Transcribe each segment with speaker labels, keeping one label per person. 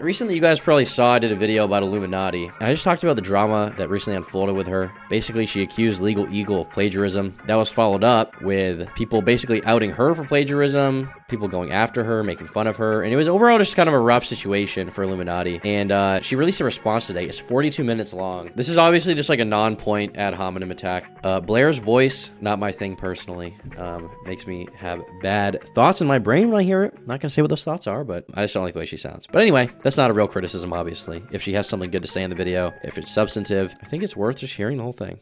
Speaker 1: Recently, you guys probably saw I did a video about Illuminaughtii, and I just talked about the drama that recently unfolded with her. Basically, she accused Legal Eagle of plagiarism. That was followed up with people basically outing her for plagiarism, people going after her, making fun of her, and it was overall just kind of a rough situation for Illuminaughtii. And she released a response today. It's 42 minutes long. This is obviously just like a non-point ad hominem attack. Blair's voice, not my thing personally. Makes me have bad thoughts in my brain when I hear it. Not gonna say what those thoughts are, but I just don't like the way she sounds. But anyway, that's not a real criticism, obviously. If she has something good to say in the video, if it's substantive, I think it's worth just hearing the whole thing.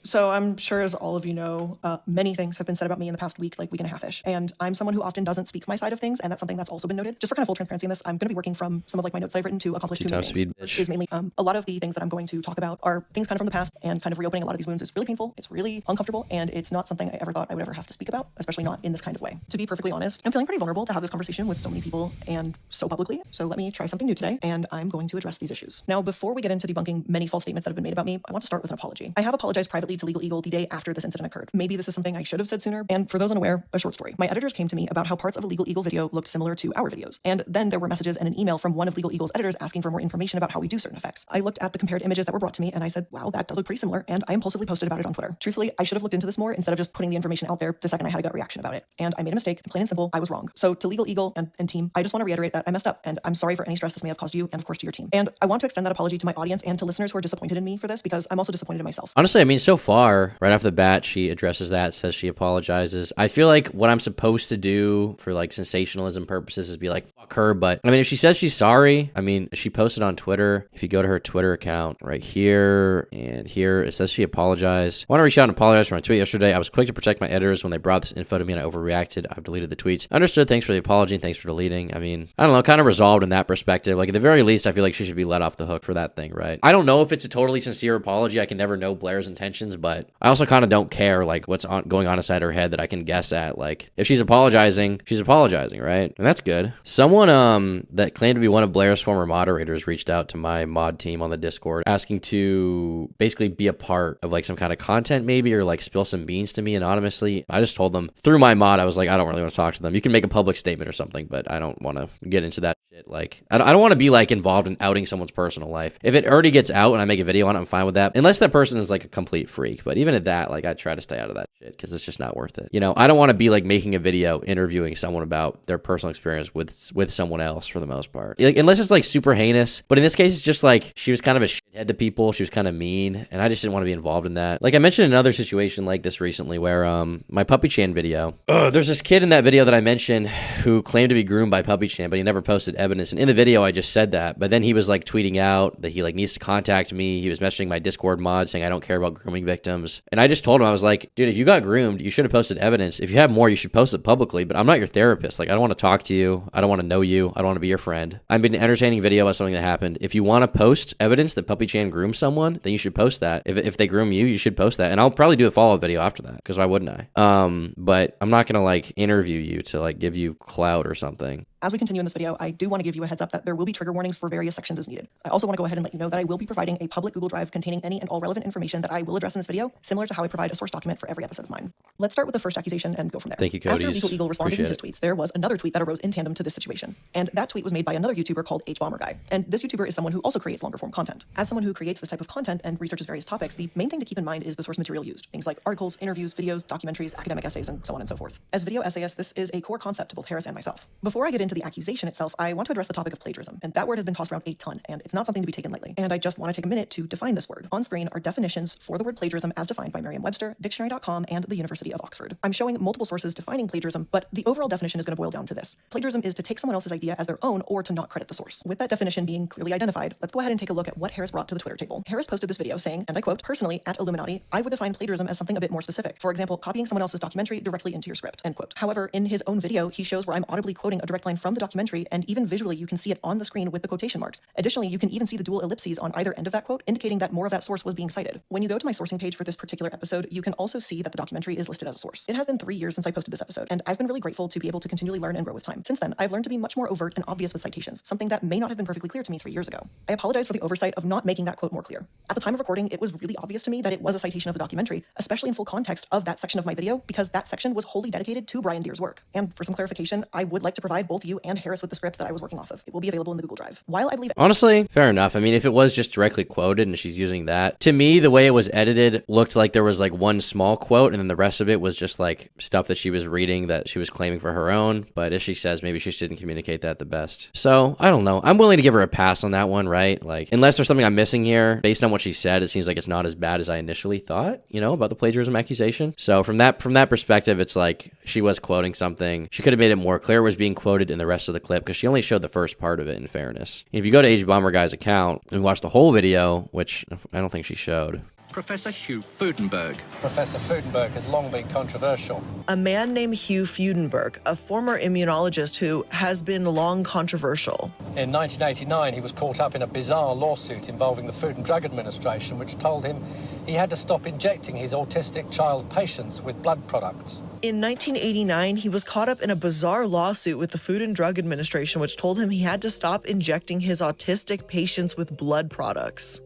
Speaker 2: So I'm sure, as all of you know, many things have been said about me in the past week, like week and a half-ish. And I'm someone who often doesn't speak my side of things, and that's something that's also been noted. Just for kind of full transparency in this, I'm going to be working from some of like my notes that I've written to accomplish two main things. Which is mainly a lot of the things that I'm going to talk about are things kind of from the past, and kind of reopening a lot of these wounds is really painful. It's really uncomfortable, and it's not something I ever thought I would ever have to speak about, especially not in this kind of way. To be perfectly honest, I'm feeling pretty vulnerable to have this conversation with so many people and so publicly. So let me try something new today, and I'm going to address these issues. Now, before we get into debunking many false statements that have been made about me, I want to start with an apology. I have apologized privately to Legal Eagle the day after this incident occurred. Maybe this is something I should have said sooner. And for those unaware, a short story. My editors came to me about how parts of a Legal Eagle video looked similar to our videos. And then there were messages and an email from one of Legal Eagle's editors asking for more information about how we do certain effects. I looked at the compared images that were brought to me and I said, wow, that does look pretty similar. And I impulsively posted about it on Twitter. Truthfully, I should have looked into this more instead of just putting the information out there the second I had a gut reaction about it. And I made a mistake, and plain and simple, I was wrong. So to Legal Eagle and team, I just want to reiterate that I messed up, and I'm sorry for any stress this may have caused you and of course to your team. And I want to extend that apology to my audience and to listeners who are disappointed in me for this, because I'm also disappointed in myself.
Speaker 1: Honestly, I mean, so far, right off the bat, she addresses that, says she apologizes. I feel like what I'm supposed to do for like sensationalism purposes is be like, fuck her. But I mean, if she says she's sorry, I mean, she posted on Twitter. If you go to her Twitter account right here and here, it says she apologized. I want to reach out and apologize for my tweet yesterday. I was quick to protect my editors when they brought this info to me and I overreacted. I've deleted the tweets. Understood. Thanks for the apology and thanks for deleting. I mean, I don't know, kind of resolved in that perspective. Like at the very least, I feel like she should be let off the hook for that thing, right? I don't know if it's a totally sincere apology. I can never know Blair's intentions, but I also kind of don't care like what's going on inside her head that I can guess at. Like if she's apologizing, right? And that's good. Someone that claimed to be one of Blair's former moderators reached out to my mod team on the Discord asking to basically be a part of like some kind of content maybe, or like spill some beans to me anonymously. I just told them through my mod, I was like, I don't really want to talk to them. You can make a public statement or something, but I don't want to get into that shit. Like I don't want to be like involved in outing someone's personal life. If it already gets out and I make a video on it, I'm fine with that, unless that person is like a complete freak. But even at that, like I try to stay out of that shit because it's just not worth it. You know, I don't want to be like making a video interviewing someone about their personal experience with someone else for the most part. Like, unless it's like super heinous. But in this case, it's just like she was kind of a shithead to people. She was kind of mean, and I just didn't want to be involved in that. Like I mentioned another situation like this recently where my Puppy Chan video. There's this kid in that video that I mentioned who claimed to be groomed by Puppy Chan, but he never posted evidence. And in the video, I just said that. But then he was like tweeting out that he like needs to contact me. He was messaging my Discord mod saying I don't care about grooming victims. And I just told him, I was like, dude, if you got groomed, you should have posted evidence. If you have more, you should post it publicly. But I'm not your therapist. Like I don't want to talk to you. I don't want to know you. I don't want to be your friend. I've been an entertaining video about something that happened. If you want to post evidence that Puppy Chan groomed someone, then you should post that. If they groom you, you should post that. And I'll probably do a follow-up video after that, because why wouldn't I? But I'm not gonna like interview you to like give you clout or something.
Speaker 2: As we continue in this video, I do want to give you a heads up that there will be trigger warnings for various sections as needed. I also want to go ahead and let you know that I will be providing a public Google Drive containing any and all relevant information that I will address in this video, similar to how I provide a source document for every episode of mine. Let's start with the first accusation and go from there.
Speaker 1: Thank you, Cody.
Speaker 2: After Legal Eagle responded in his tweets, there was another tweet that arose in tandem to this situation. And that tweet was made by another YouTuber called HBomberGuy. And this YouTuber is someone who also creates longer form content. As someone who creates this type of content and researches various topics, the main thing to keep in mind is the source material used. Things like articles, interviews, videos, documentaries, academic essays, and so on and so forth. As video essayists, this is a core concept to both Harris and myself. Before I get into the accusation itself, I want to address the topic of plagiarism, and that word has been tossed around a ton, and it's not something to be taken lightly. And I just want to take a minute to define this word. On screen are definitions for the word plagiarism as defined by Merriam-Webster, Dictionary.com, and the University of Oxford. I'm showing multiple sources defining plagiarism, but the overall definition is going to boil down to this. Plagiarism is to take someone else's idea as their own or to not credit the source. With that definition being clearly identified, let's go ahead and take a look at what Harris brought to the Twitter table. Harris posted this video saying, and I quote, "Personally, at Illuminaughtii, I would define plagiarism as something a bit more specific. For example, copying someone else's documentary directly into your script," end quote. However, in his own video, he shows where I'm audibly quoting a direct line from the documentary, and even visually you can see it on the screen with the quotation marks. Additionally, you can even see the dual ellipses on either end of that quote, indicating that more of that source was being cited. When you go to my sourcing page for this particular episode, you can also see that the documentary is listed as a source. It has been 3 years since I posted this episode, and I've been really grateful to be able to continually learn and grow with time. Since then, I've learned to be much more overt and obvious with citations, something that may not have been perfectly clear to me 3 years ago. I apologize for the oversight of not making that quote more clear. At the time of recording, it was really obvious to me that it was a citation of the documentary, especially in full context of that section of my video, because that section was wholly dedicated to Brian Deere's work. And for some clarification, I would like to provide both review and Harris with the script that I was working off of. It will be available in the Google Drive. While I believe
Speaker 1: Honestly, fair enough. I mean, if it was just directly quoted and she's using that, to me, the way it was edited looked like there was like one small quote and then the rest of it was just like stuff that she was reading that she was claiming for her own. But as she says, maybe she just didn't communicate that the best. So I don't know. I'm willing to give her a pass on that one, right? Like, unless there's something I'm missing here, based on what she said, it seems like it's not as bad as I initially thought, you know, about the plagiarism accusation. So from that perspective, it's like she was quoting something. She could have made it more clear it was being quoted in the rest of the clip because she only showed the first part of it, in fairness. If you go to H Bomber Guy's account and watch the whole video, which I don't think she showed.
Speaker 3: Professor Hugh Fudenberg.
Speaker 4: Professor Fudenberg has long been controversial.
Speaker 5: A man named Hugh Fudenberg, a former immunologist who has been long controversial.
Speaker 4: In 1989, he was caught up in a bizarre lawsuit involving the Food and Drug Administration, which told him he had to stop injecting his autistic child patients with blood products.
Speaker 5: In 1989, he was caught up in a bizarre lawsuit with the Food and Drug Administration, which told him he had to stop injecting his autistic patients with blood products.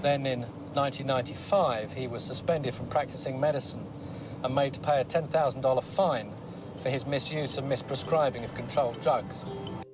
Speaker 4: Then in 1995, he was suspended from practicing medicine and made to pay a $10,000 fine for his misuse and misprescribing of controlled drugs.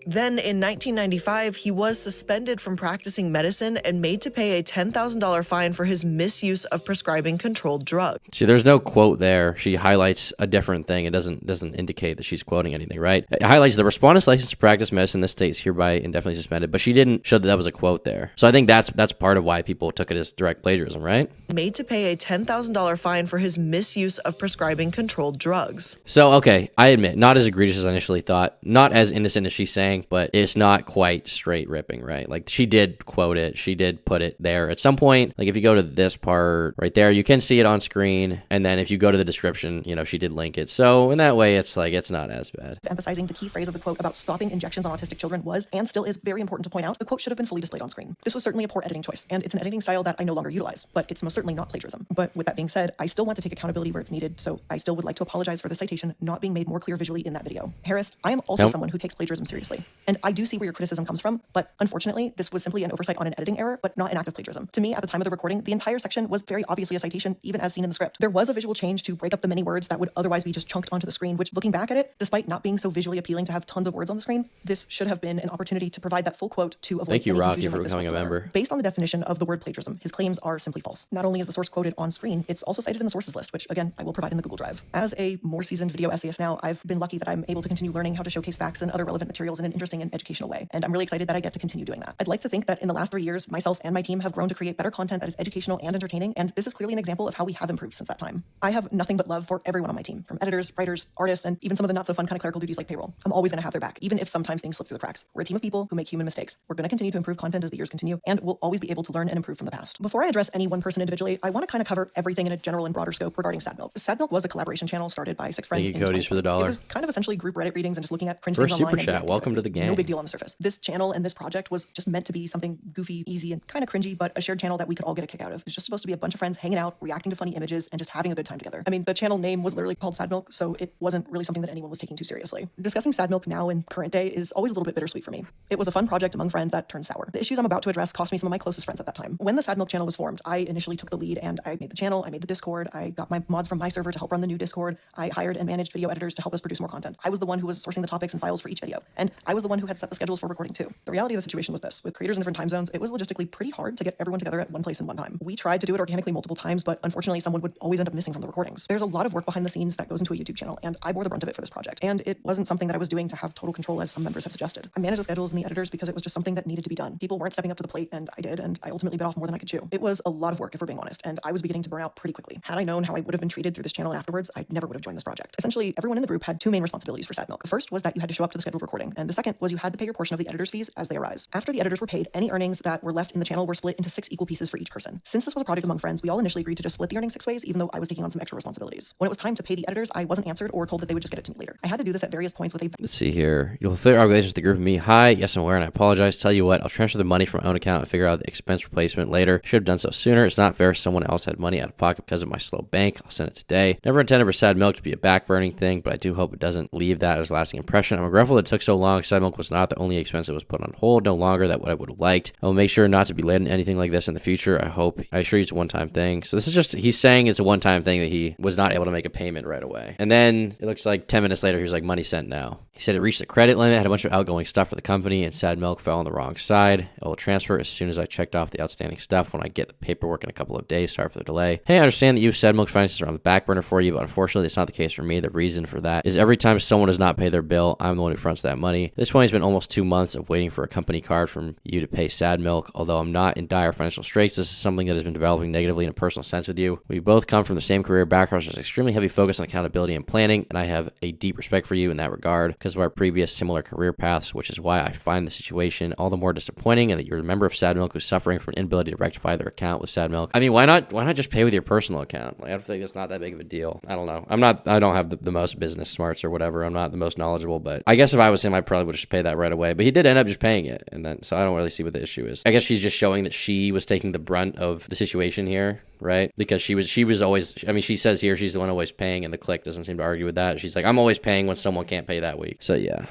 Speaker 5: Then in 1995, he was suspended from practicing medicine and made to pay a $10,000 fine for his misuse of prescribing controlled drugs.
Speaker 1: See, there's no quote there. She highlights a different thing. It doesn't indicate that she's quoting anything, right? It highlights the respondent's license to practice medicine in this state is hereby indefinitely suspended, but she didn't show that that was a quote there. So I think that's part of why people took it as direct plagiarism, right?
Speaker 5: Made to pay a $10,000 fine for his misuse of prescribing controlled drugs.
Speaker 1: So, okay, I admit, not as egregious as I initially thought, not as innocent as she's saying, but it's not quite straight ripping, right? Like, she did quote it. She did put it there. At some point, like, if you go to this part right there, you can see it on screen. And then if you go to the description, you know, she did link it. So in that way, it's like, it's not as bad.
Speaker 2: emphasizing the key phrase of the quote about stopping injections on autistic children was, and still is, very important to point out. The quote should have been fully displayed on screen. This was certainly a poor editing choice, and it's an editing style that I no longer utilize, but it's most certainly not plagiarism. But with that being said, I still want to take accountability where it's needed, so I still would like to apologize for the citation not being made more clear visually in that video. Harris, I am also someone who takes plagiarism seriously, and I do see where your criticism comes from, but unfortunately, this was simply an oversight on an editing error, but not an act of plagiarism. To me, at the time of the recording, the entire section was very obviously a citation, even as seen in the script. There was a visual change to break up the many words that would otherwise be just chunked onto the screen, which, looking back at it, despite not being so visually appealing to have tons of words on the screen, this should have been an opportunity to provide that full quote to avoid
Speaker 1: Thank you,
Speaker 2: any
Speaker 1: Rocky,
Speaker 2: confusion
Speaker 1: for
Speaker 2: like this
Speaker 1: becoming a
Speaker 2: whatsoever.
Speaker 1: member.
Speaker 2: Based on the definition of the word plagiarism, his claims are simply false. Not only is the source quoted on screen, it's also cited in the sources list, which again, I will provide in the Google Drive. As a more seasoned video essayist now, I've been lucky that I'm able to continue learning how to showcase facts and other relevant materials in an interesting and educational way, and I'm really excited that I get to continue doing that. I'd like to think that in the last 3 years, myself and my team have grown to create better content that is educational and entertaining, and this is clearly an example of how we have improved since that time. I have nothing but love for everyone on my team, from editors, writers, artists, and even some of the not so fun kind of clerical duties like payroll. I'm always going to have their back, even if sometimes things slip through the cracks. We're a team of people who make human mistakes. We're going to continue to improve content as the years continue, and we'll always be able to learn and improve from the past. Before I address any one person individually, I want to kind of cover everything in a general and broader scope regarding Sad Milk. Sad Milk was a collaboration channel started by 6 friends.
Speaker 1: Thank you,
Speaker 2: in
Speaker 1: Cody's, for the
Speaker 2: 2020.
Speaker 1: $1.
Speaker 2: It was kind of essentially group Reddit readings and just looking at cringe
Speaker 1: First
Speaker 2: things online.
Speaker 1: super
Speaker 2: and
Speaker 1: chat.
Speaker 2: reacting
Speaker 1: Welcome to the
Speaker 2: No
Speaker 1: gang.
Speaker 2: big deal on the surface. This channel and this project was just meant to be something goofy, easy, and kind of cringy, but a shared channel that we could all get a kick out of. It was just supposed to be a bunch of friends hanging out, reacting to funny images, and just having a good time together. I mean, the channel name was literally called Sad Milk, so it wasn't really something that anyone was taking too seriously. Discussing Sad Milk now in current day is always a little bit bittersweet for me. It was a fun project among friends that turned sour. The issues I'm about to address cost me some of my closest friends at that time. When the Sad Milk channel was formed, I initially took the lead and I made the channel, I made the Discord, I got my mods from my server to help run the new Discord, I hired and managed video editors to help us produce more content. I was the one who was sourcing the topics and files for each video, and I was the one who had set the schedules for recording too. The reality of the situation was this: with creators in different time zones, it was logistically pretty hard to get everyone together at one place in one time. We tried to do it organically multiple times, but unfortunately someone would always end up missing from the recordings. There's a lot of work behind the scenes that goes into a YouTube channel, and I bore the brunt of it for this project. And it wasn't something that I was doing to have total control, as some members have suggested. I managed the schedules and the editors because it was just something that needed to be done. People weren't stepping up to the plate, and I did, and I ultimately bit off more than I could chew. It was a lot of work, if we're being honest, and I was beginning to burn out pretty quickly. Had I known how I would have been treated through this channel afterwards, I never would have joined this project. Essentially, everyone in the group had two main responsibilities for Sad Milk. The first was that you had to show up to the scheduled recording, and the second was you had to pay your portion of the editor's fees as they arise. After the editors were paid, any earnings that were left in the channel were split into 6 equal pieces for each person. Since this was a project among friends, we all initially agreed to just split the earnings 6 ways, even though I was taking on some extra responsibilities. When it was time to pay the editors, I wasn't answered or told that they would just get it to me later. I had to do this at various points with a...
Speaker 1: Let's see here. You'll fulfill your obligations to the group of me. Hi, yes, I'm aware, and I apologize. Tell you what, I'll transfer the money from my own account and figure out the expense replacement later. Should have done so sooner. It's not fair. Someone else had money out of pocket because of my slow bank. I'll send it today. Never intended for Sad Milk to be a backburning thing, but I do hope it doesn't leave that as a lasting impression. I'm regretful that it took so long. Sad Milk was not the only expense that was put on hold. No longer that what I would have liked. I will make sure not to be late on anything like this in the future. I assure you it's a one-time thing. So this is just, he's saying it's a one-time thing that he was not able to make a payment right away. And then it looks like 10 minutes later, he was like, money sent now. He said it reached the credit limit, had a bunch of outgoing stuff for the company, and Sad Milk fell on the wrong side. It will transfer as soon as I checked off the outstanding stuff when I get the paperwork in a couple of days. Sorry for the delay. Hey, I understand that you Sad Milk's finances are on the back burner for you, but unfortunately, it's not the case for me. The reason for that is every time someone does not pay their bill, I'm the one who fronts that money. This point has been almost 2 months of waiting for a company card from you to pay Sad Milk. Although I'm not in dire financial straits, this is something that has been developing negatively in a personal sense with you. We both come from the same career backgrounds. There's extremely heavy focus on accountability and planning, and I have a deep respect for you in that regard because of our previous similar career paths, which is why I find the situation all the more disappointing and that you're a member of Sad Milk who's suffering from an inability to rectify their account with Sad Milk. I mean, why not just pay with your personal account? Like, I think it's not that big of a deal. I don't know. I don't have the most business smarts or whatever. I'm not the most knowledgeable, but I guess if I was him, I probably would just pay that right away. But he did end up just paying it. And then, so I don't really see what the issue is. I guess she's just showing that she was taking the brunt of the situation here, right? Because she was always, I mean, she says here she's the one always paying, and the clique doesn't seem to argue with that. She's like, I'm always paying when someone can't pay that week. So yeah.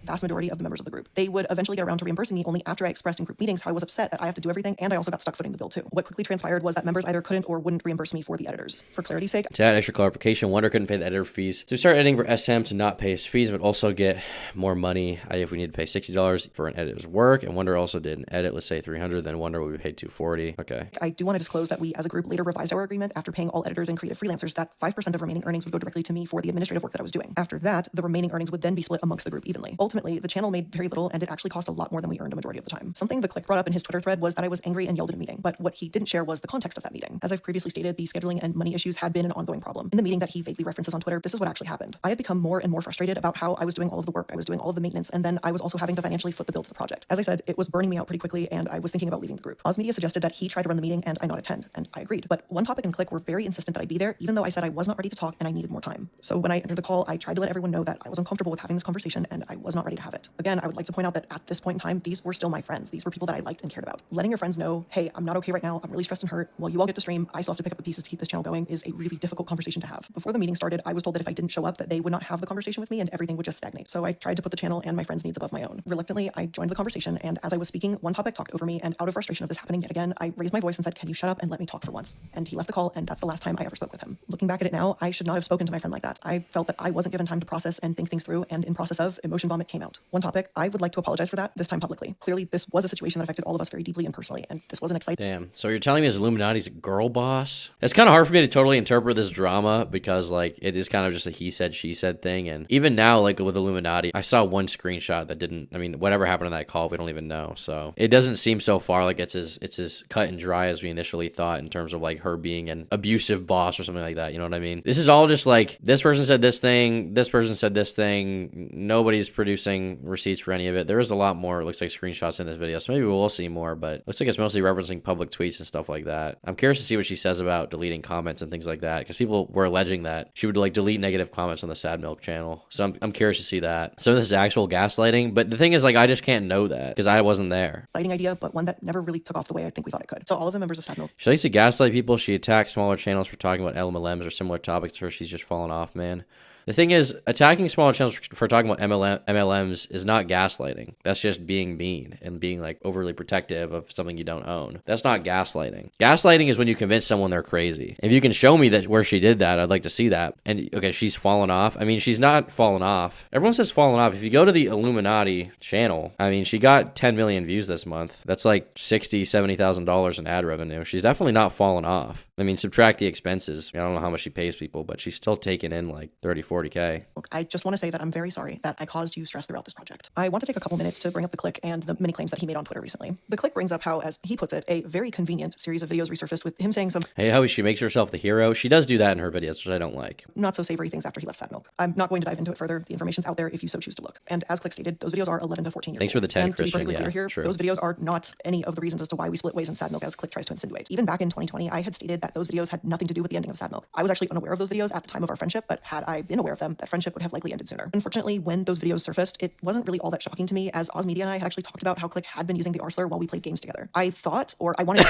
Speaker 2: Vast majority of the members of the group. They would eventually get around to reimbursing me only after I expressed in group meetings how I was upset that I have to do everything, and I also got stuck footing the bill too. What quickly transpired was that members either couldn't or wouldn't reimburse me for the editors. For clarity's sake,
Speaker 1: to add extra clarification, Wonder couldn't pay the editor fees. So we started editing for SM to not pay his fees, but also get more money. If we need to pay $60 for an editor's work, and Wonder also did an edit, let's say $300, then Wonder will be paid $240. Okay.
Speaker 2: I do want to disclose that we as a group later revised our agreement after paying all editors and creative freelancers that 5% of remaining earnings would go directly to me for the administrative work that I was doing. After that, the remaining earnings would then be split amongst the group evenly. Ultimately, the channel made very little, and it actually cost a lot more than we earned a majority of the time. Something the clique brought up in his Twitter thread was that I was angry and yelled at a meeting, but what he didn't share was the context of that meeting. As I've previously stated, the scheduling and money issues had been an ongoing problem. In the meeting that he vaguely references on Twitter, this is what actually happened. I had become more and more frustrated about how I was doing all of the work, I was doing all of the maintenance, and then I was also having to financially foot the bill to the project. As I said, it was burning me out pretty quickly, and I was thinking about leaving the group. Oz Media suggested that he tried to run the meeting and I not attend, and I agreed. But One Topic and Click were very insistent that I be there, even though I said I was not ready to talk and I needed more time. So when I entered the call, I tried to let everyone know that I was uncomfortable with having this conversation and I was not ready to have it. Again, I would like to point out that at this point in time, these were still my friends. These were people that I liked and cared about. Letting your friends know, hey, I'm not okay right now, I'm really stressed and hurt, while you all get to stream, I still have to pick up the pieces to keep this channel going, is a really difficult conversation to have. Before the meeting started, I was told that if I didn't show up, that they would not have the conversation with me and everything would just stagnate. So I tried to put the channel and my friends' needs above my own. Reluctantly, I joined the conversation, and as I was speaking, One Topic talked over me, and out of frustration of this happening yet again, I raised my voice and said, can you shut up and let me talk for once? And he left the call, and that's the last time I ever spoke with him. Looking back at it now, I should not have spoken to my friend like that. I felt that I wasn't given time to process and think things through, and in process of, emotion vomit came out. One Topic, I would like to apologize for that, this time publicly. Clearly, this was a situation that affected all of us very deeply and personally, and this wasn't exciting.
Speaker 1: Damn. So you're telling me this Illuminati's a girl boss? It's kind of hard for me to totally interpret this drama because, like, it is kind of just a he said, she said thing. And even now, like, with Illuminati, I saw one screenshot that didn't, I mean, whatever happened in that call, we don't even know. So it doesn't seem so far like it's as cut and dry as we initially thought in terms of, like, her being an abusive boss or something like that. You know what I mean? This is all just like, this person said this thing, this person said this thing. Nobody's producing receipts for any of it. There is a lot more, it looks like, screenshots in this video. So maybe we'll see more, but it looks like it's mostly referencing public tweets and stuff like that. I'm curious to see what she says about deleting comments and things like that, because people were alleging that she would, like, delete negative comments on the Sad Milk channel. So I'm curious to see that. So this is actual gaslighting, but the thing is, like, I just can't know that because I wasn't there.
Speaker 2: Exciting idea, but one that never really took off the way I think we thought it could. So all of the members of Sad Milk.
Speaker 1: She likes to gaslight people. She attacks smaller channels for talking about LMLMs or similar topics to her. She's just fallen off, man. The thing is, attacking smaller channels for talking about MLMs is not gaslighting. That's just being mean and being, like, overly protective of something you don't own. That's not gaslighting. Gaslighting is when you convince someone they're crazy. If you can show me that where she did that, I'd like to see that. And okay, she's fallen off. I mean, she's not fallen off. Everyone says fallen off. If you go to the Illuminati channel, I mean, she got 10 million views this month. That's like $60,000, $70,000 in ad revenue. She's definitely not fallen off. I mean, subtract the expenses. I don't know how much she pays people, but she's still taking in like 40K.
Speaker 2: Look, I just want to say that I'm very sorry that I caused you stress throughout this project. I want to take a couple minutes to bring up the clique and the many claims that he made on Twitter recently. The clique brings up how, as he puts it, a very convenient series of videos resurfaced with him saying some
Speaker 1: hey, how she makes herself the hero. She does do that in her videos, which I don't like.
Speaker 2: not so savory things after he left Sad Milk. I'm not going to dive into it further. The information's out there if you so choose to look. And as Click stated, those videos are 11 to 14 years
Speaker 1: Thanks
Speaker 2: old.
Speaker 1: for the 10,
Speaker 2: and to be
Speaker 1: Christian.
Speaker 2: perfectly
Speaker 1: Yeah,
Speaker 2: clear here,
Speaker 1: true.
Speaker 2: those videos are not any of the reasons as to why we split ways in Sad Milk, as Click tries to insinuate. Even back in 2020, I had stated that those videos had nothing to do with the ending of Sad Milk. I was actually unaware of those videos at the time of our friendship, but had I been aware of them, that friendship would have likely ended sooner. Unfortunately, when those videos surfaced, it wasn't really all that shocking to me, as Oz Media and I had actually talked about how Click had been using the R slur while we played games together. I thought, or I wanted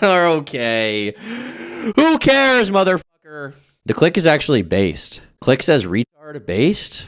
Speaker 1: Okay. Who cares, motherfucker? The click is actually based. Click says retard based?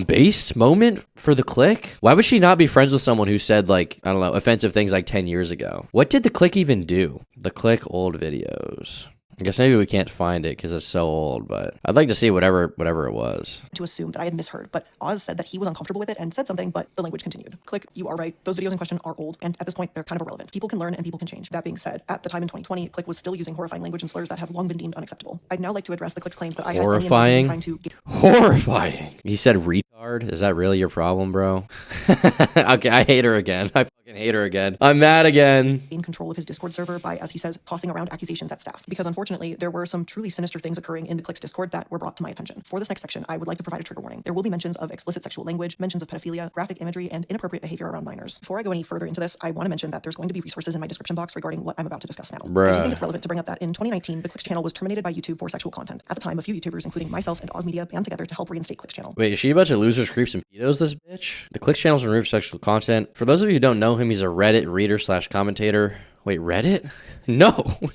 Speaker 1: Based moment for the click? Why would she not be friends with someone who said, like, I don't know, offensive things like 10 years ago? What did the click even do? The click old videos. I guess maybe we can't find it because it's so old, but I'd like to see whatever it was.
Speaker 2: To assume that I had misheard, but Oz said that he was uncomfortable with it and said something, but the language continued. Click, you are right. Those videos in question are old, and at this point, they're kind of irrelevant. People can learn and people can change. That being said, at the time in 2020, Click was still using horrifying language and slurs that have long been deemed unacceptable. I'd now like to address the Click's claims that I had any involvement in trying to get...
Speaker 1: Horrifying. He said retard. Is that really your problem, bro? Okay, I hate her again. I fucking hate her again. I'm mad again.
Speaker 2: In control of his Discord server by, as he says, tossing around accusations at staff. Because unfortunately, there were some truly sinister things occurring in the Click's Discord that were brought to my attention. For this next section, I would like to provide a trigger warning. There will be mentions of explicit sexual language, mentions of pedophilia, graphic imagery, and inappropriate behavior around minors. Before I go any further into this, I want to mention that there's going to be resources in my description box regarding what I'm about to discuss now.
Speaker 1: Bruh.
Speaker 2: I do think it's relevant to bring up that in 2019, the Click's channel was terminated by YouTube for sexual content. At the time, a few YouTubers, including myself and Oz Media, band together to help reinstate Click's channel.
Speaker 1: Wait, is she a bunch of losers, creeps, and pedos, this bitch? The Click channel's removed sexual content. For those of you who don't know him, he's a Reddit reader / commentator. Wait, Reddit? No,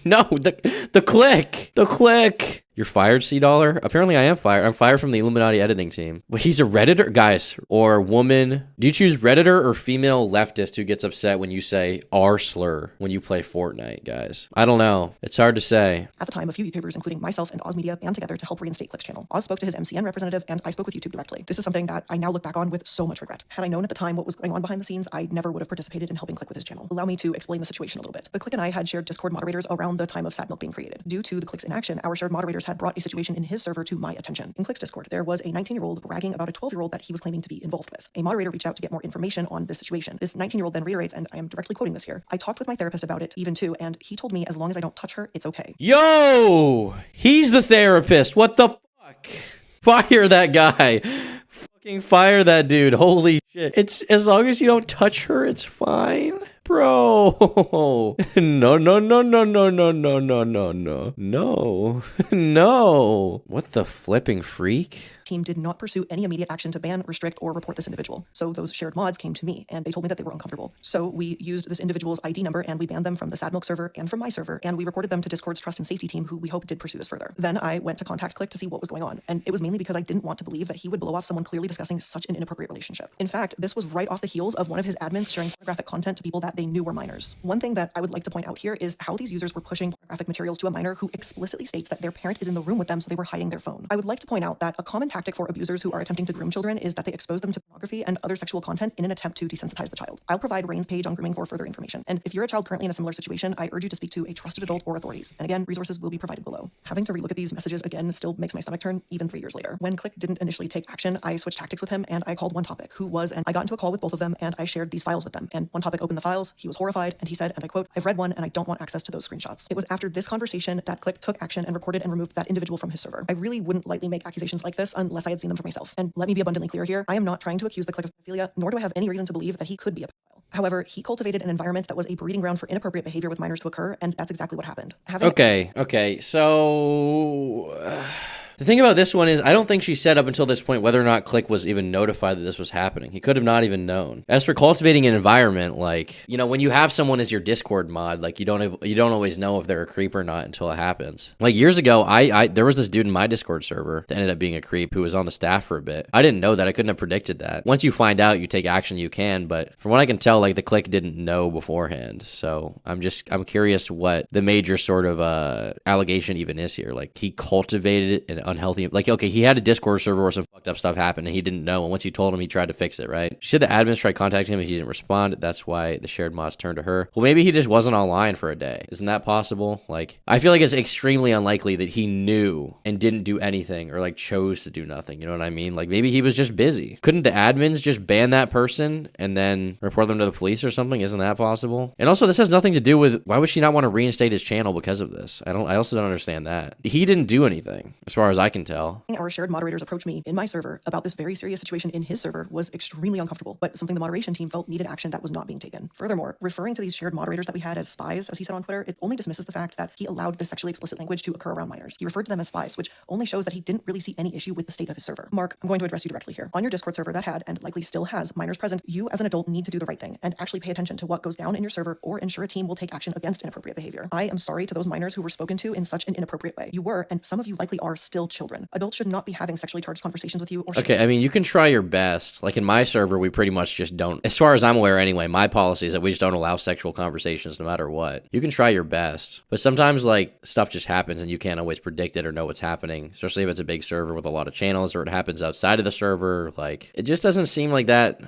Speaker 1: the Click! The Click! You're fired, $C? Apparently I am fired. I'm fired from the Illuminaughtii editing team. But he's a Redditor? Guys, or woman. Do you choose Redditor or female leftist who gets upset when you say R slur when you play Fortnite, guys? I don't know. It's hard to say.
Speaker 2: At the time, a few YouTubers, including myself and Oz Media, band together to help reinstate Click's channel. Oz spoke to his MCN representative, and I spoke with YouTube directly. This is something that I now look back on with so much regret. Had I known at the time what was going on behind the scenes, I never would have participated in helping Click with his channel. Allow me to explain the situation a little bit. The Click and I had shared Discord moderators around the time of Sad Milk being created. Due to the Click's inaction, our shared moderators had brought a situation in his server to my attention. In Click's Discord, there was a 19-year-old bragging about a 12-year-old that he was claiming to be involved with. A moderator reached out to get more information on this situation. This 19-year-old then reiterates, and I am directly quoting this here, "I talked with my therapist about it even too, and he told me as long as I don't touch her, it's okay."
Speaker 1: Yo! He's the therapist. What the fuck? Fire that guy. Fucking fire that dude. Holy shit. It's as long as you don't touch her, it's fine. Bro. No. No. What the flipping freak?
Speaker 2: Team did not pursue any immediate action to ban, restrict, or report this individual. So those shared mods came to me, and they told me that they were uncomfortable. So we used this individual's ID number, and we banned them from the Sad Milk server and from my server, and we reported them to Discord's trust and safety team, who we hope did pursue this further. Then I went to contact Click to see what was going on, and it was mainly because I didn't want to believe that he would blow off someone clearly discussing such an inappropriate relationship. In fact, this was right off the heels of one of his admins sharing pornographic content to people that they knew were minors. One thing that I would like to point out here is how these users were pushing pornographic materials to a minor who explicitly states that their parent is in the room with them, so they were hiding their phone. I would like to point out that a common tactic for abusers who are attempting to groom children is that they expose them to pornography and other sexual content in an attempt to desensitize the child. I'll provide Rain's page on grooming for further information. And if you're a child currently in a similar situation, I urge you to speak to a trusted adult or authorities. And again, resources will be provided below. Having to relook at these messages again still makes my stomach turn, even 3 years later. When Click didn't initially take action, I switched tactics with him, and I called One Topic, who was, and I got into a call with both of them, and I shared these files with them. And One Topic opened the files, he was horrified, and he said, and I quote, "I've read one, and I don't want access to those screenshots." It was after this conversation that Click took action and reported and removed that individual from his server. I really wouldn't lightly make accusations like this unless I had seen them for myself. And let me be abundantly clear here, I am not trying to accuse the Click of pedophilia, nor do I have any reason to believe that he could be a pedophile. However, he cultivated an environment that was a breeding ground for inappropriate behavior with minors to occur, and that's exactly what happened.
Speaker 1: Okay, so... The thing about this one is, I don't think she said up until this point whether or not Click was even notified that this was happening. He could have not even known. As for cultivating an environment, like, you know, when you have someone as your Discord mod, like, you don't always know if they're a creep or not until it happens. Like, years ago, there was this dude in my Discord server that ended up being a creep who was on the staff for a bit. I didn't know that. I couldn't have predicted that. Once you find out, you take action you can, but from what I can tell, like, the Click didn't know beforehand. So I'm curious what the major sort of allegation even is here. Like, he cultivated an unhealthy, like, okay, he had a Discord server where some fucked up stuff happened and he didn't know, and once you told him, he tried to fix it, right? She said the admins tried contacting him and he didn't respond. That's why the shared mods turned to her. Well, maybe he just wasn't online for a day. Isn't that possible? Like, I feel like it's extremely unlikely that he knew and didn't do anything, or like chose to do nothing. You know what I mean? Like, maybe he was just busy. Couldn't the admins just ban that person and then report them to the police or something? Isn't that possible? And also, this has nothing to do with, why would she not want to reinstate his channel because of this? I also don't understand that. He didn't do anything, as far as I can tell.
Speaker 2: Our shared moderators approached me in my server about this very serious situation in his server was extremely uncomfortable, but something the moderation team felt needed action that was not being taken. Furthermore, referring to these shared moderators that we had as spies, as he said on Twitter, it only dismisses the fact that he allowed this sexually explicit language to occur around minors. He referred to them as spies, which only shows that he didn't really see any issue with the state of his server. Mark, I'm going to address you directly here. On your Discord server that had, and likely still has, minors present, you as an adult need to do the right thing and actually pay attention to what goes down in your server, or ensure a team will take action against inappropriate behavior. I am sorry to those minors who were spoken to in such an inappropriate way. You were, and some of you likely are still still children. Adults should not be having sexually charged conversations with you or
Speaker 1: Okay, I mean, you can try your best. Like in my server, we pretty much just don't, as far as I'm aware anyway, my policy is that we just don't allow sexual conversations no matter what. You can try your best, but sometimes like stuff just happens and you can't always predict it or know what's happening, especially if it's a big server with a lot of channels or it happens outside of the server. Like, it just doesn't seem like that,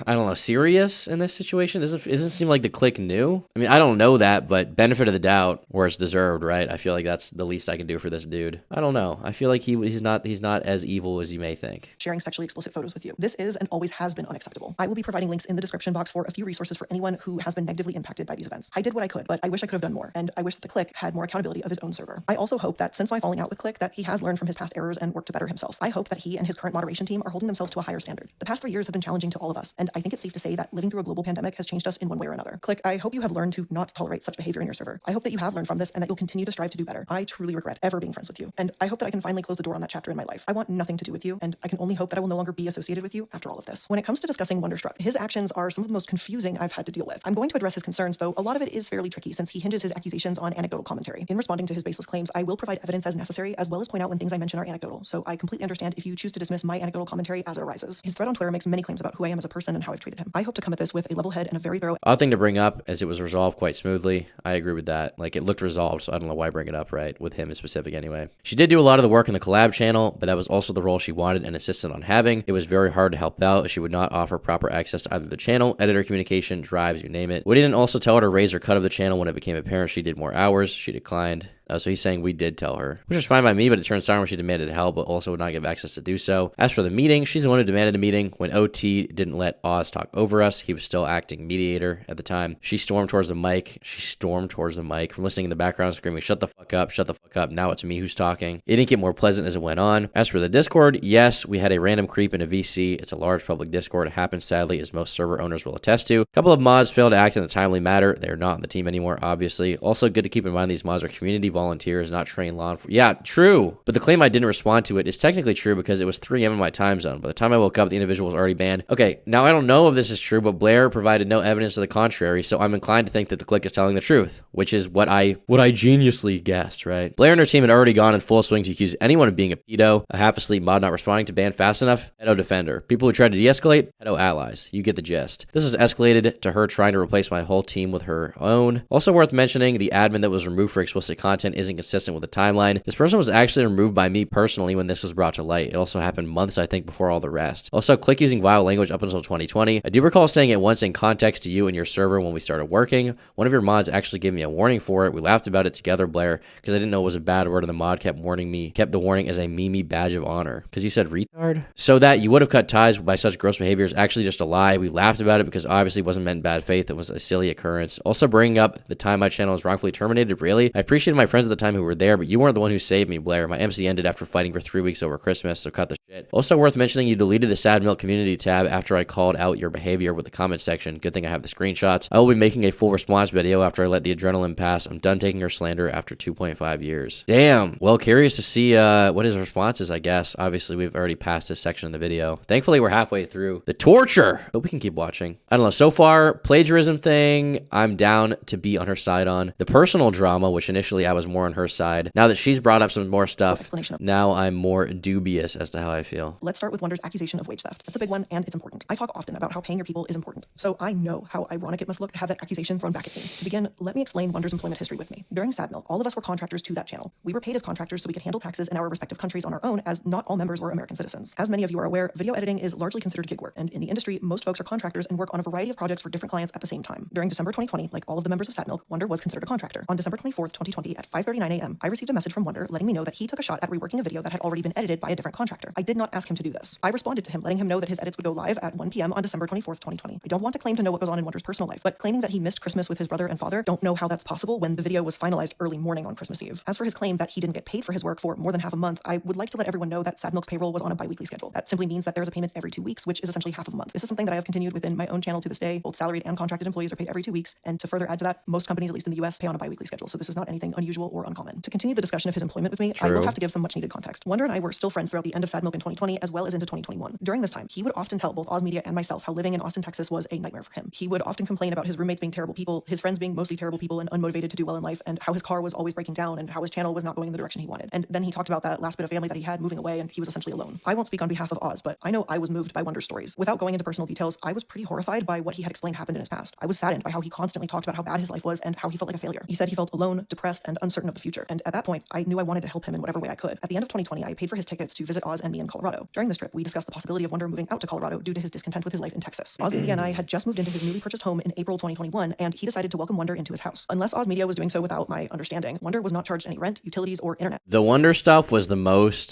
Speaker 1: I don't know, serious in this situation. It doesn't seem like the clique knew. I mean, I don't know that, but benefit of the doubt where it's deserved, right? I feel like that's the least I can do for this dude. I don't know. I feel like he's not as evil as you may think.
Speaker 2: sharing sexually explicit photos with you. This is and always has been unacceptable. I will be providing links in the description box for a few resources for anyone who has been negatively impacted by these events. I did what I could, but I wish I could have done more, and I wish that the clique had more accountability of his own server. I also hope that since my falling out with clique, that he has learned from his past errors and worked to better himself. I hope that he and his current moderation team are holding themselves to a higher standard. The past 3 years have been challenging to all of us, and I think it's safe to say that living through a global pandemic has changed us in one way or another. Click, I hope you have learned to not tolerate such behavior in your server. I hope that you have learned from this and that you'll continue to strive to do better. I truly regret ever being friends with you, and I hope that I can finally close the door on that chapter in my life. I want nothing to do with you, and I can only hope that I will no longer be associated with you after all of this. When it comes to discussing Wonderstruck, his actions are some of the most confusing I've had to deal with. I'm going to address his concerns, though a lot of it is fairly tricky since he hinges his accusations on anecdotal commentary. In responding to his baseless claims, I will provide evidence as necessary, as well as point out when things I mention are anecdotal, so I completely understand if you choose to dismiss my anecdotal commentary as it arises. His thread on Twitter makes many claims about who I am as a person and how I've treated him. I hope to come at this with a level head and a very thorough.
Speaker 1: Odd thing to bring up as it was resolved quite smoothly. I agree with that. Like, it looked resolved, so I don't know why bring it up, right? With him in specific anyway. She did do a lot of the work in the collab channel, but that was also the role she wanted and insisted on having. It was very hard to help out. She would not offer proper access to either the channel, editor communication, drives, you name it. We didn't also tell her to raise her cut of the channel when it became apparent she did more hours. She declined. So he's saying we did tell her, which was fine by me, but it turned sour when she demanded help, but also would not give access to do so. As for the meeting, she's the one who demanded a meeting. When OT didn't let Oz talk over us, he was still acting mediator at the time. She stormed towards the mic. From listening in the background, screaming, shut the fuck up, shut the fuck up. Now it's me who's talking. It didn't get more pleasant as it went on. As for the Discord, yes, we had a random creep in a VC. It's a large public Discord. It happens sadly, as most server owners will attest to. A couple of mods failed to act in a timely manner. They're not on the team anymore, obviously. Also good to keep in mind these mods are community volunteers, not trained law enforcement. Yeah, true. But the claim I didn't respond to it is technically true because it was 3 a.m. in my time zone. By the time I woke up, the individual was already banned. Okay, now I don't know if this is true, but Blair provided no evidence to the contrary, so I'm inclined to think that the clique is telling the truth, which is what I geniusly guessed, right? Blair and her team had already gone in full swing to accuse anyone of being a pedo, a half-asleep mod not responding to ban fast enough, pedo defender. People who tried to de-escalate, pedo allies. You get the gist. This was escalated to her trying to replace my whole team with her own. Also worth mentioning, the admin that was removed for explicit content isn't consistent with the timeline. This person was actually removed by me personally when this was brought to light. It also happened months, I think, before all the rest. Also, click using vile language up until 2020. I do recall saying it once in context to you and your server when we started working. One of your mods actually gave me a warning for it. We laughed about it together, Blair, because I didn't know it was a bad word, and the mod kept the warning as a Mimi badge of honor. Because you said retard? So that you would have cut ties by such gross behavior is actually just a lie. We laughed about it because obviously it wasn't meant in bad faith. It was a silly occurrence. Also bringing up the time my channel was wrongfully terminated, really? I appreciated my friends at the time who were there, but you weren't the one who saved me, Blair. My MC ended after fighting for 3 weeks over Christmas, so cut the shit. Also worth mentioning, you deleted the Sad Milk community tab after I called out your behavior with the comment section. Good thing I have the screenshots. I will be making a full response video after I let the adrenaline pass. I'm done taking her slander after 2.5 years. Damn. Well, curious to see what his response is, I guess. Obviously, we've already passed this section of the video. Thankfully, we're halfway through the torture. But we can keep watching. I don't know. So far, plagiarism thing, I'm down to be on her side on. The personal drama, which initially I was more on her side. Now that she's brought up some more stuff, now I'm more dubious as to how I feel.
Speaker 2: Let's start with Wonder's accusation of wage theft. That's a big one, and it's important. I talk often about how paying your people is important, so I know how ironic it must look to have that accusation thrown back at me. To begin, let me explain Wonder's employment history with me. During Sad Milk, all of us were contractors to that channel. We were paid as contractors so we could handle taxes in our respective countries on our own, as not all members were American citizens. As many of you are aware, video editing is largely considered gig work, and in the industry, most folks are contractors and work on a variety of projects for different clients at the same time. During December 2020, like all of the members of Sad Milk, Wonder was considered a contractor. On December 24th, 2020, at 5:39 a.m., I received a message from Wonder letting me know that he took a shot at reworking a video that had already been edited by a different contractor. I did not ask him to do this. I responded to him, letting him know that his edits would go live at 1 p.m. on December 24th, 2020. I don't want to claim to know what goes on in Wonder's personal life, but claiming that he missed Christmas with his brother and father, don't know how that's possible when the video was finalized early morning on Christmas Eve. As for his claim that he didn't get paid for his work for more than half a month, I would like to let everyone know that Sad Milk's payroll was on a bi-weekly schedule. That simply means that there's a payment every 2 weeks, which is essentially half of a month. This is something that I have continued within my own channel to this day. Both salaried and contracted employees are paid every 2 weeks, and to further add to that, most companies, at least in the US, pay on a bi-weekly schedule, so this is not anything unusual unusual or uncommon. To continue the discussion of his employment with me, I will have to give some much needed context. Wonder and I were still friends throughout the end of Sad Milk in 2020 as well as into 2021. During this time, he would often tell both Oz Media and myself how living in Austin, Texas was a nightmare for him. He would often complain about his roommates being terrible people, his friends being mostly terrible people and unmotivated to do well in life, and how his car was always breaking down and how his channel was not going in the direction he wanted. And then he talked about that last bit of family that he had moving away and he was essentially alone. I won't speak on behalf of Oz, but I know I was moved by Wonder's stories. Without going into personal details, I was pretty horrified by what he had explained happened in his past. I was saddened by how he constantly talked about how bad his life was and how he felt like a failure. He said he felt alone, depressed, and uncertain of the future. And at that point, I knew I wanted to help him in whatever way I could. At the end of 2020, I paid for his tickets to visit Oz and me in Colorado. During this trip, we discussed the possibility of Wonder moving out to Colorado due to his discontent with his life in Texas. Oz Media and I had just moved into his newly purchased home in April 2021, and he decided to welcome Wonder into his house. Unless Oz Media was doing so without my understanding, Wonder was not charged any rent, utilities, or internet.
Speaker 1: The Wonder stuff was the most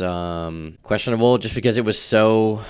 Speaker 1: questionable just because it was so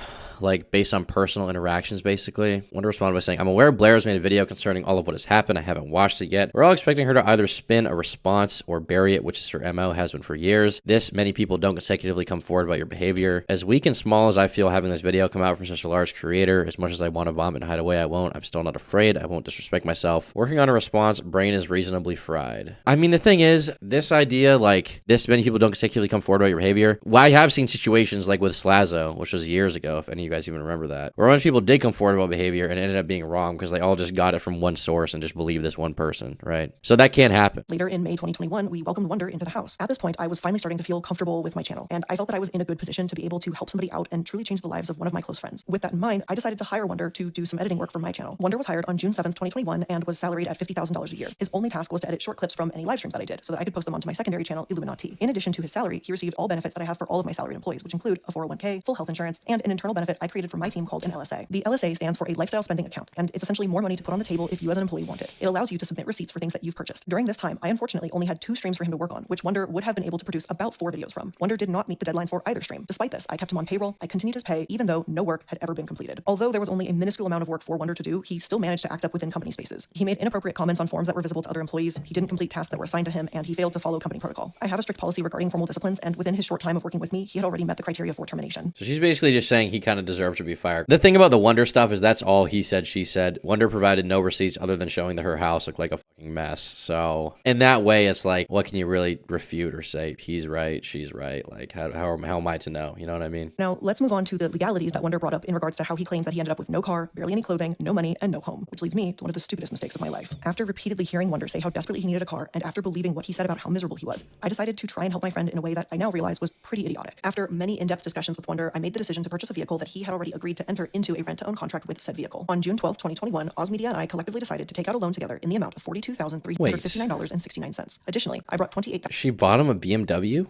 Speaker 1: like based on personal interactions, basically. Wonder responded by saying, I'm aware Blair has made a video concerning all of what has happened. I haven't watched it yet. We're all expecting her to either spin a response or bury it, which is her MO, has been for years. Many people don't consecutively come forward about your behavior. As weak and small as I feel having this video come out from such a large creator, as much as I want to vomit and hide away, I won't. I'm still not afraid. I won't disrespect myself. Working on a response, brain is reasonably fried. I mean, the thing is, this idea, like, this many people don't consecutively come forward about your behavior. Well, I have seen situations like with Slazo, which was years ago, if any of you guys even remember that, where a bunch of people did come forward about behavior and ended up being wrong because they all just got it from one source and just believed this one person, right? So that can't happen.
Speaker 2: Later in May 2021, we welcomed Wonder into the house. At this point, I was finally starting to feel comfortable with my channel, and I felt that I was in a good position to be able to help somebody out and truly change the lives of one of my close friends. With that in mind, I decided to hire Wonder to do some editing work for my channel. Wonder was hired on June 7th, 2021, and was salaried at $50,000 a year. His only task was to edit short clips from any live streams that I did so that I could post them onto my secondary channel, iilluminaughtii. In addition to his salary, he received all benefits that I have for all of my salaried employees, which include a 401k, full health insurance, and an internal benefit I created for my team called an LSA. The LSA stands for a lifestyle spending account, and it's essentially more money to put on the table if you as an employee want it. It allows you to submit receipts for things that you've purchased. During this time, I unfortunately only had 2 streams for him to work on, which Wonder would have been able to produce about 4 videos from. Wonder did not meet the deadlines for either stream. Despite this, I kept him on payroll, I continued his pay, even though no work had ever been completed. Although there was only a minuscule amount of work for Wonder to do, he still managed to act up within company spaces. He made inappropriate comments on forums that were visible to other employees, he didn't complete tasks that were assigned to him, and he failed to follow company protocol. I have a strict policy regarding formal disciplines, and within his short time of working with me, he had already met the criteria for termination.
Speaker 1: So she's basically just saying he kind of deserved to be fired. The thing about the Wonder stuff is that's all he said, she said. Wonder provided no receipts other than showing that her house looked like a fucking mess. So in that way, it's like, what can you really refute or say? He's right, she's right. Like, how am I to know? You know what I mean?
Speaker 2: Now, let's move on to the legalities that Wonder brought up in regards to how he claims that he ended up with no car, barely any clothing, no money, and no home, which leads me to one of the stupidest mistakes of my life. After repeatedly hearing Wonder say how desperately he needed a car, and after believing what he said about how miserable he was, I decided to try and help my friend in a way that I now realize was pretty idiotic. After many in-depth discussions with Wonder, I made the decision to purchase a vehicle that he had already agreed to enter into a rent-to-own contract with said vehicle. On June 12th, 2021, Oz Media and I collectively decided to take out a loan together in the amount of $42,359.69. Additionally, I brought $28,000.
Speaker 1: She bought him a BMW?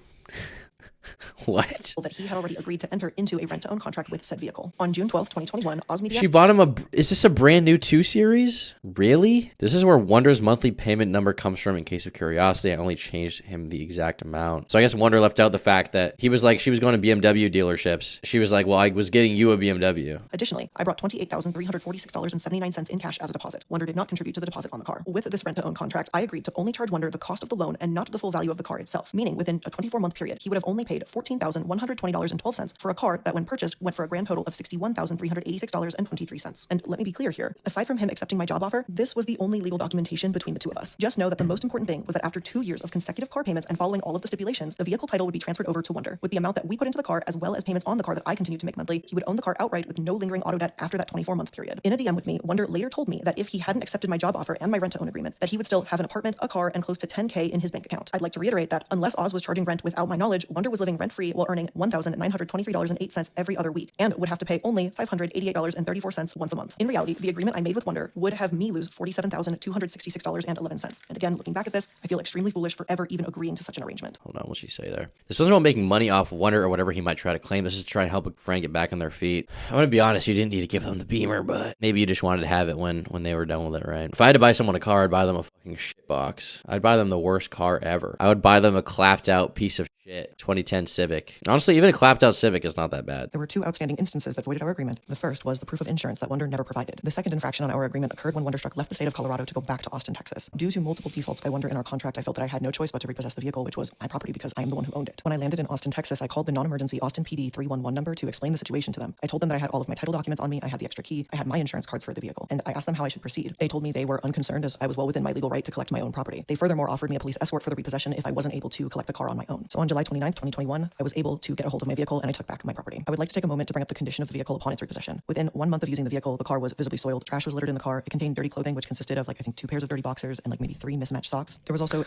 Speaker 1: What?
Speaker 2: That he had already agreed to enter into a rent-to-own contract with said vehicle. On June 12th, 2021, Oz Media...
Speaker 1: She bought him is this a brand new 2 series? Really? This is where Wonder's monthly payment number comes from. In case of curiosity, I only changed him the exact amount. So I guess Wonder left out the fact that he was like, she was going to BMW dealerships. She was like, well, I was getting you a BMW.
Speaker 2: Additionally, I brought $28,346.79 in cash as a deposit. Wonder did not contribute to the deposit on the car. With this rent-to-own contract, I agreed to only charge Wonder the cost of the loan and not the full value of the car itself, meaning within a 24-month period, he would have only paid $14,120.12 for a car that when purchased went for a grand total of $61,386.23. And let me be clear here, aside from him accepting my job offer, this was the only legal documentation between the two of us. Just know that the most important thing was that after 2 years of consecutive car payments and following all of the stipulations, the vehicle title would be transferred over to Wonder. With the amount that we put into the car as well as payments on the car that I continued to make monthly, he would own the car outright with no lingering auto debt after that 24-month period. In a DM with me, Wonder later told me that if he hadn't accepted my job offer and my rent-to-own agreement, that he would still have an apartment, a car, and close to $10K in his bank account. I'd like to reiterate that unless Oz was charging rent without my knowledge, Wonder was living rent-free while earning $1,923.08 every other week, and would have to pay only $588.34 once a month. In reality, the agreement I made with Wonder would have me lose $47,266.11. And again, looking back at this, I feel extremely foolish for ever even agreeing to such an arrangement.
Speaker 1: Hold on, what'd she say there? This wasn't about making money off Wonder or whatever he might try to claim. This is to try and help a friend get back on their feet. I want to be honest, you didn't need to give them the Beamer, but maybe you just wanted to have it when they were done with it, right? If I had to buy someone a car, I'd buy them a fucking shit box. I'd buy them the worst car ever. I would buy them a clapped out piece of shit 2010 2010 Civic. Honestly, even a clapped out Civic is not that bad.
Speaker 2: There were two outstanding instances that voided our agreement. The first was the proof of insurance that Wonder never provided. The second infraction on our agreement occurred when Wonderstruck left the state of Colorado to go back to Austin, Texas. Due to multiple defaults by Wonder in our contract, I felt that I had no choice but to repossess the vehicle, which was my property because I am the one who owned it. When I landed in Austin, Texas, I called the non-emergency Austin PD 311 number to explain the situation to them. I told them that I had all of my title documents on me, I had the extra key, I had my insurance cards for the vehicle, and I asked them how I should proceed. They told me they were unconcerned as I was well within my legal right to collect my own property. They furthermore offered me a police escort for the repossession if I wasn't able to collect the car on my own. So on July 29th, 2021, I was able to get a hold of my vehicle and I took back my property. I would like to take a moment to bring up the condition of the vehicle upon its repossession. Within 1 month of using the vehicle, the car was visibly soiled, trash was littered in the car, it contained dirty clothing which consisted of like I think 2 pairs of dirty boxers and like maybe 3 mismatched socks. There was also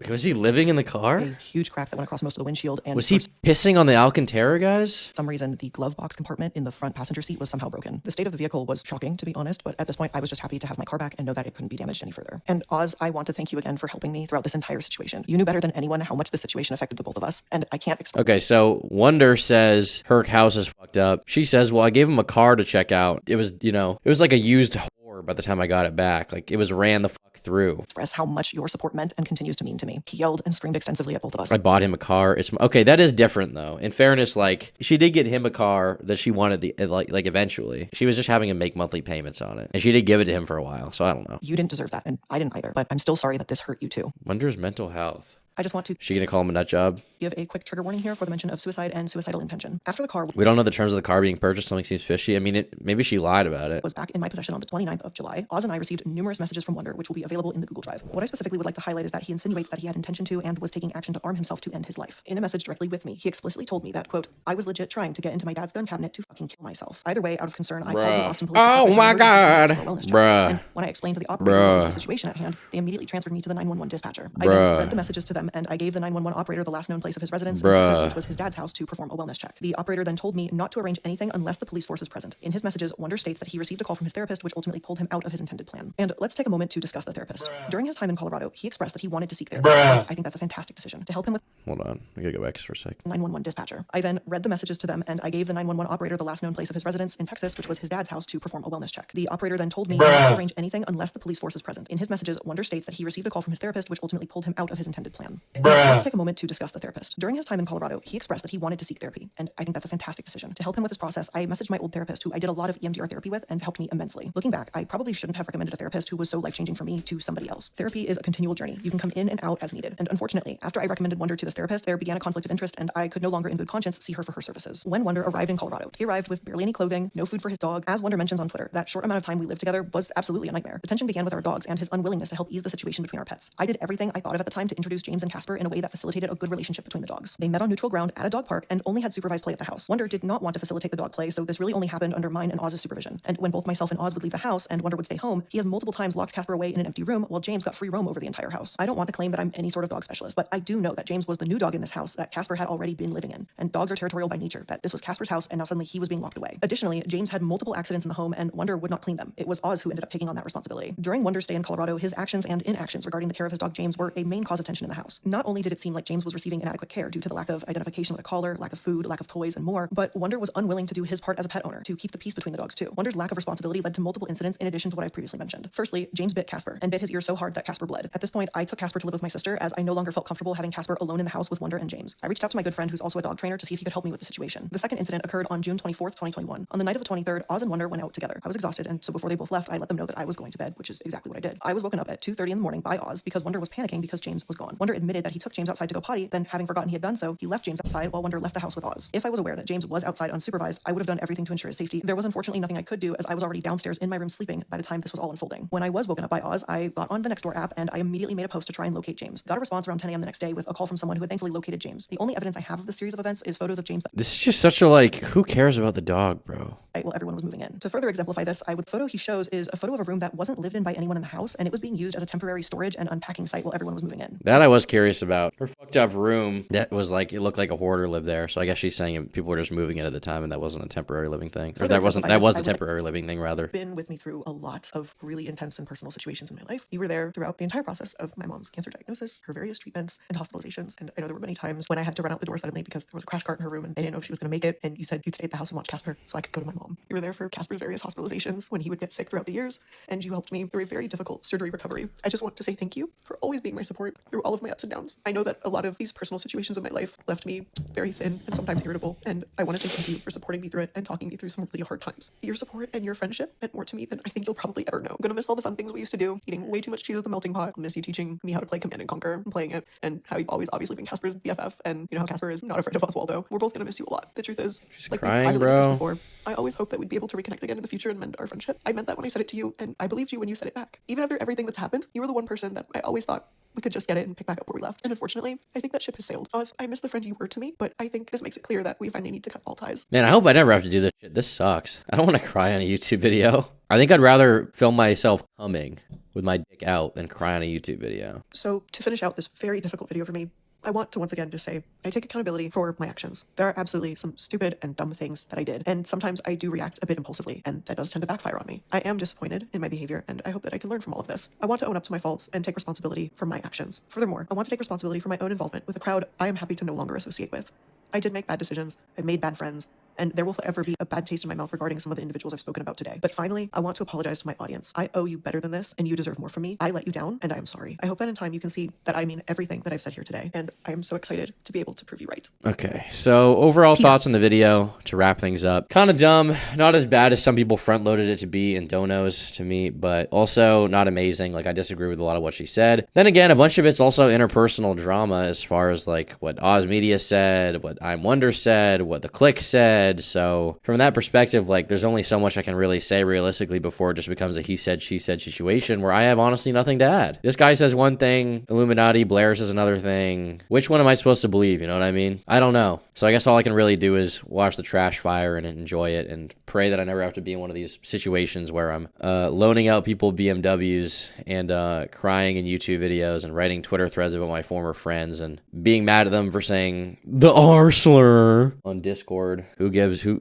Speaker 1: Was he living in the car?
Speaker 2: a huge crack that went across most of the windshield, and
Speaker 1: Was he pissing on the Alcantara, guys?
Speaker 2: for some reason the glove box compartment in the front passenger seat was somehow broken. The state of the vehicle was shocking, to be honest, but at this point I was just happy to have my car back and know that it couldn't be damaged any further. And Oz, I want to thank you again for helping me throughout this entire situation. You knew better than anyone how much the situation affected the both of us, and I can't explain.
Speaker 1: Okay, so Wonder says her house is fucked up. She says, well, I gave him a car to check out. It was, you know, it was like a used whore by the time I got it back. Like, it was ran the fuck through.
Speaker 2: Express how much your support meant and continues to mean to me. He yelled and screamed extensively at both of us.
Speaker 1: I bought him a car. It's okay. That is different though. In fairness, like she did get him a car that she wanted like eventually. She was just having him make monthly payments on it, and she did give it to him for a while. So I don't know.
Speaker 2: You didn't deserve that, and I didn't either. But I'm still sorry that this hurt you too.
Speaker 1: Wonder's mental health.
Speaker 2: I just want to
Speaker 1: She gonna call him a nut job?
Speaker 2: give a quick trigger warning here for the mention of suicide and suicidal intention. After the car
Speaker 1: We don't know the terms of the car being purchased. Something seems fishy. I mean, maybe she lied about it.
Speaker 2: was back in my possession on the 29th of July, Oz and I received numerous messages from Wonder, which will be available in the Google Drive. What I specifically would like to highlight is that he insinuates that he had intention to and was taking action to arm himself to end his life. In a message directly with me, he explicitly told me that, quote, I was legit trying to get into my dad's gun cabinet to fucking kill myself. Either way, out of concern, I called the Austin police.
Speaker 1: Oh my God.
Speaker 2: Bruh. And when I explained to the operator what was the situation at hand, they immediately transferred me to the 911 dispatcher. I then read the messages to them and I gave the 911 operator the last known place of his residence in Texas, which was his dad's house, to perform a wellness check. The operator then told me not to arrange anything unless the police force is present. In his messages, Wonder states that he received a call from his therapist, which ultimately pulled him out of his intended plan. And let's take a moment to discuss the therapist. During his time in Colorado, he expressed that he wanted to seek therapy. I think that's a fantastic decision. To help him with
Speaker 1: Hold on. I gotta go back for a sec.
Speaker 2: 911 dispatcher. I then read the messages to them and I gave the 911 operator the last known place of his residence in Texas, which was his dad's house, to perform a wellness check. The operator then told me not to arrange anything unless the police force is present. In his messages, Wonder states that he received a call from his therapist, which ultimately pulled him out of his intended plan. Let's take a moment to discuss the therapist. During his time in Colorado, he expressed that he wanted to seek therapy, and I think that's a fantastic decision. To help him with this process, I messaged my old therapist, who I did a lot of EMDR therapy with and helped me immensely. Looking back, I probably shouldn't have recommended a therapist who was so life-changing for me to somebody else. Therapy is a continual journey. You can come in and out as needed. And unfortunately, after I recommended Wonder to this therapist, there began a conflict of interest, and I could no longer in good conscience see her for her services. When Wonder arrived in Colorado, he arrived with barely any clothing, no food for his dog. As Wonder mentions on Twitter, that short amount of time we lived together was absolutely a nightmare. The tension began with our dogs and his unwillingness to help ease the situation between our pets. I did everything I thought of at the time to introduce James and Casper in a way that facilitated a good relationship between the dogs. They met on neutral ground at a dog park and only had supervised play at the house. Wonder did not want to facilitate the dog play, so this really only happened under mine and Oz's supervision. And when both myself and Oz would leave the house and Wonder would stay home, he has multiple times locked Casper away in an empty room while James got free roam over the entire house. I don't want to claim that I'm any sort of dog specialist, but I do know that James was the new dog in this house that Casper had already been living in. And dogs are territorial by nature, that this was Casper's house and now suddenly he was being locked away. Additionally, James had multiple accidents in the home and Wonder would not clean them. It was Oz who ended up taking on that responsibility. During Wonder's stay in Colorado, his actions and inactions regarding the care of his dog James were a main cause of tension in the house. Not only did it seem like James was receiving inadequate care due to the lack of identification with a collar, lack of food, lack of toys, and more, but Wonder was unwilling to do his part as a pet owner to keep the peace between the dogs too. Wonder's lack of responsibility led to multiple incidents in addition to what I've previously mentioned. Firstly, James bit Casper and bit his ear so hard that Casper bled. At this point, I took Casper to live with my sister as I no longer felt comfortable having Casper alone in the house with Wonder and James. I reached out to my good friend who's also a dog trainer to see if he could help me with the situation. The second incident occurred on June 24th, 2021. On the night of the 23rd, Oz and Wonder went out together. I was exhausted, and so before they both left, I let them know that I was going to bed, which is exactly what I did. I was woken up at 2:30 in the morning by Oz because Wonder was panicking because James was gone. Wonder admitted that he took James outside to go potty, then having forgotten he had done so, he left James outside while Wonder left the house with Oz. If I was aware that James was outside unsupervised, I would have done everything to ensure his safety. There was unfortunately nothing I could do as I was already downstairs in my room sleeping by the time this was all unfolding. When I was woken up by Oz, I got on the Nextdoor app and I immediately made a post to try and locate James. Got a response around 10 a.m. the next day with a call from someone who had thankfully located James. The only evidence I have of this series of events is photos of James that
Speaker 1: This is just such a like, who cares about the dog, bro?
Speaker 2: while everyone was moving in. To further exemplify this, the photo he shows is a photo of a room that wasn't lived in by anyone in the house, and it was being used as a temporary storage and unpacking site while everyone was moving in.
Speaker 1: That I was curious about. Her fucked up room that was like, it looked like a hoarder lived there. So I guess she's saying people were just moving in at the time and that wasn't a temporary living thing. Or that was a temporary living thing rather.
Speaker 2: Been with me through a lot of really intense and personal situations in my life. You were there throughout the entire process of my mom's cancer diagnosis, her various treatments and hospitalizations. And I know there were many times when I had to run out the door suddenly because there was a crash cart in her room and they didn't know if she was going to make it. And you said you'd stay at the house and watch Casper so I could go to my mom. You were there for Casper's various hospitalizations when he would get sick throughout the years, and you helped me through a very difficult surgery recovery. I just want to say thank you for always being my support through all of my ups and downs. I know that a lot of these personal situations in my life left me very thin and sometimes irritable, and I want to say thank you for supporting me through it and talking me through some really hard times. Your support and your friendship meant more to me than I think you'll probably ever know. I'm gonna miss all the fun things we used to do, eating way too much cheese at the melting pot. I'll miss you teaching me how to play Command and Conquer and playing it, and how you've always obviously been Casper's BFF, and you know how Casper is not afraid of Oswaldo. We're both gonna miss you a lot. The truth is, like we
Speaker 1: crying,
Speaker 2: privately discussed
Speaker 1: bro.
Speaker 2: before, I always hope that we'd be able to reconnect again in the future and mend our friendship. I meant that when I said it to you, and I believed you when you said it back. Even after everything that's happened, you were the one person that I always thought we could just get it and pick back up where we left. And unfortunately, I think that ship has sailed. I miss the friend you were to me, but I think this makes it clear that we finally need to cut all ties.
Speaker 1: Man, I hope I never have to do this shit. This sucks. I don't want to cry on a YouTube video. I think I'd rather film myself coming with my dick out than cry on a YouTube video.
Speaker 2: So to finish out this very difficult video for me, I want to once again just say, I take accountability for my actions. There are absolutely some stupid and dumb things that I did, and sometimes I do react a bit impulsively, and that does tend to backfire on me. I am disappointed in my behavior, and I hope that I can learn from all of this. I want to own up to my faults and take responsibility for my actions. Furthermore, I want to take responsibility for my own involvement with a crowd I am happy to no longer associate with. I did make bad decisions, I made bad friends, and there will forever be a bad taste in my mouth regarding some of the individuals I've spoken about today. But finally, I want to apologize to my audience. I owe you better than this, and you deserve more from me. I let you down, and I am sorry. I hope that in time you can see that I mean everything that I've said here today, and I am so excited to be able to prove you right.
Speaker 1: Okay, so overall thoughts on the video to wrap things up. Kind of dumb, not as bad as some people front-loaded it to be in donos to me, but also not amazing. Like, I disagree with a lot of what she said. Then again, a bunch of it's also interpersonal drama as far as like what Oz Media said, what I'm Wonder said, what the Click said. So from that perspective, like there's only so much I can really say realistically before it just becomes a he said, she said situation where I have honestly nothing to add. This guy says one thing, Illuminati, Blair says another thing. Which one am I supposed to believe? You know what I mean? I don't know. So I guess all I can really do is watch the trash fire and enjoy it and pray that I never have to be in one of these situations where I'm loaning out people BMWs and crying in YouTube videos and writing Twitter threads about my former friends and being mad at them for saying the R slur on Discord. Who gives? Who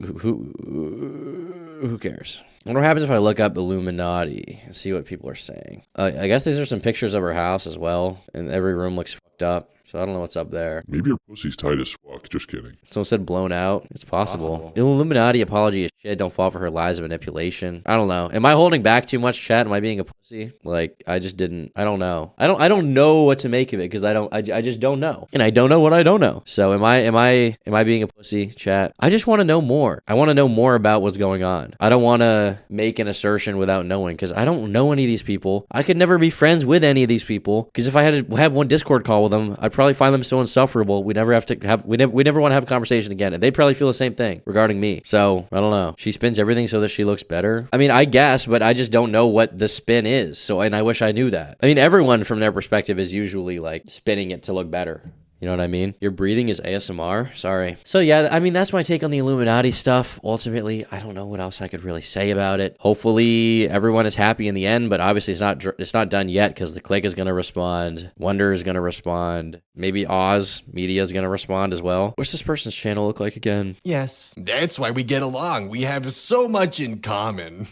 Speaker 1: cares? I wonder what happens if I look up Illuminaughtii and see what people are saying. I guess these are some pictures of her house as well, and every room looks fucked up. So I don't know what's up there.
Speaker 6: Maybe your pussy's tight as fuck. Just kidding.
Speaker 1: Someone said blown out. It's possible. Illuminati apology is shit. Don't fall for her lies of manipulation. I don't know. Am I holding back too much, chat? Am I being a pussy? Like, I just didn't. I don't know. I don't know what to make of it because I just don't know. And I don't know what I don't know. So am I being a pussy, chat? I just want to know more. I want to know more about what's going on. I don't want to make an assertion without knowing because I don't know any of these people. I could never be friends with any of these people because if I had to have one Discord call with them, I'd probably find them so insufferable. We never want to have a conversation again, and they probably feel the same thing regarding me. So I don't know. She spins everything so that she looks better. I mean, I guess, but I just don't know what the spin is. So, and I wish I knew that. I mean, everyone from their perspective is usually like spinning it to look better. You know what I mean? Your breathing is ASMR. Sorry. So yeah, I mean, that's my take on the Illuminati stuff. Ultimately, I don't know what else I could really say about it. Hopefully everyone is happy in the end, but obviously it's not done yet because the Click is going to respond. Wonder is going to respond. Maybe Oz Media is going to respond as well. What's this person's channel look like again?
Speaker 7: Yes. That's why we get along. We have so much in common.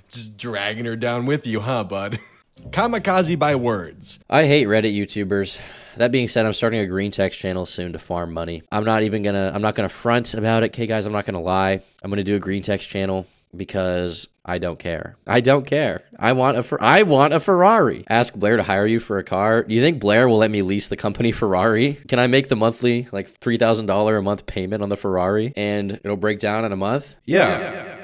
Speaker 7: Just dragging her down with you, huh, bud? Kamikaze by words.
Speaker 1: I hate Reddit YouTubers. That being said, I'm starting a green text channel soon to farm money. I'm not gonna front about it. Okay, guys, I'm not gonna lie. I'm gonna do a green text channel because I don't care. I don't care. I want a Ferrari. Ask Blair to hire you for a car. Do you think Blair will let me lease the company Ferrari? Can I make the monthly like $3,000 a month payment on the Ferrari and it'll break down in a month? Yeah.